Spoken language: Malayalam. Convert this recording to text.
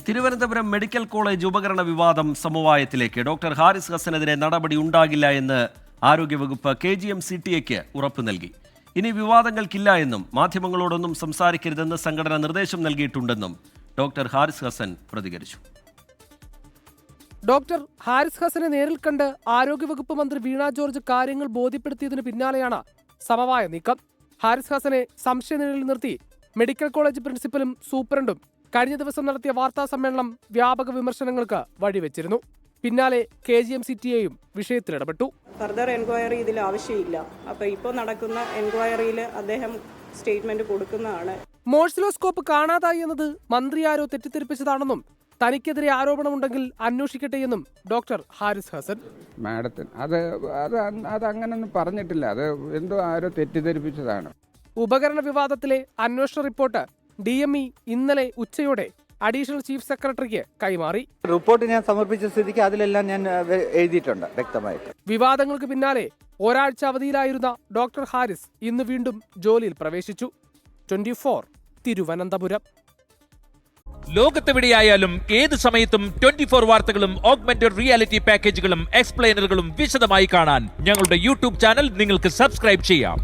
തിരുവനന്തപുരം മെഡിക്കൽ കോളേജ് ഉപകരണ വിവാദം സമവായത്തിലേക്ക്. ഡോക്ടർ ഹാരിസ് ഹസനെതിരെ നടപടി ഉണ്ടാകില്ല എന്ന് ആരോഗ്യവകുപ്പ് KGM-CTAക്ക് ഉറപ്പ് നൽകി. ഇനി വിവാദങ്ങൾക്കില്ല എന്നും മാധ്യമങ്ങളോടൊന്നും സംസാരിക്കരുതെന്ന് സംഘടന നിർദ്ദേശം നൽകിയിട്ടുണ്ടെന്നും ഡോക്ടർ ഹാരിസ് ഹസൻ പ്രതികരിച്ചു. ഡോക്ടർ ഹാരിസ് ഹസനെ നേരിൽ കണ്ട് ആരോഗ്യവകുപ്പ് മന്ത്രി വീണ ജോർജ് കാര്യങ്ങൾ ബോധ്യപ്പെടുത്തിയതിന് പിന്നാലെയാണ് സമവായ നീക്കം. ഹാരിസ് ഹസനെ സംശയനിഴലിൽ നിർത്തി മെഡിക്കൽ കോളേജ് പ്രിൻസിപ്പലും സൂപ്രണ്ടും കഴിഞ്ഞ ദിവസം നടത്തിയ വാർത്താ സമ്മേളനം വ്യാപക വിമർശനങ്ങൾക്ക് വഴിവെച്ചിരുന്നു. പിന്നാലെ KGM-CTAയും വിഷയത്തിൽ ഇടപെട്ടു. ഫർദർ എൻക്വയറി ഇതിൽ ആവശ്യമില്ല. അപ്പോൾ ഇപ്പോൾ നടക്കുന്ന എൻക്വയറിയിൽ അദ്ദേഹം സ്റ്റേറ്റ്മെന്റ് കൊടുക്കുന്നതാണ്. മോഴ്സിലോസ്കോപ്പ് കാണാതായി എന്നത് മന്ത്രി ആരോ തെറ്റിദ്ധരിപ്പിച്ചതാണെന്നും തനിക്കെതിരെ ആരോപണമുണ്ടെങ്കിൽ അന്വേഷിക്കട്ടെ എന്നും ഡോക്ടർ ഹാരിസ് ഹസൻ. മാഡത്തിന് അത് അങ്ങനൊന്നും പറഞ്ഞിട്ടില്ല. അത് എന്തോ ആരോ തെറ്റിദ്ധരിപ്പിച്ചതാണ്. ഉപകരണ വിവാദത്തിലെ അന്വേഷണ റിപ്പോർട്ട് DME ഇന്നലെ ഉച്ചയോടെ അഡീഷണൽ ചീഫ് സെക്രട്ടറിക്ക് കൈമാറി. റിപ്പോർട്ട് ഞാൻ സമർപ്പിച്ച സ്ഥിതിക്ക് അതിലെല്ലാം ഞാൻ എഴുതിയിട്ടുണ്ട് വ്യക്തമായിട്ട്. വിവാദങ്ങൾക്ക് പിന്നാലെ ഒരാഴ്ച അവധിയിലായിരുന്ന ഡോക്ടർ ഹാരിസ് ഇന്ന് വീണ്ടും ജോലിയിൽ പ്രവേശിച്ചു. 24 തിരുവനന്തപുരം. ലോകത്തെവിടെയായാലും ഏത് സമയത്തും 24 വാർത്തകളും ഓഗ്മെന്റഡ് റിയാലിറ്റി പാക്കേജുകളും എക്സ്പ്ലെയിനറുകളും വിശദമായി കാണാൻ ഞങ്ങളുടെ YouTube ചാനൽ നിങ്ങൾക്ക് സബ്സ്ക്രൈബ് ചെയ്യാം.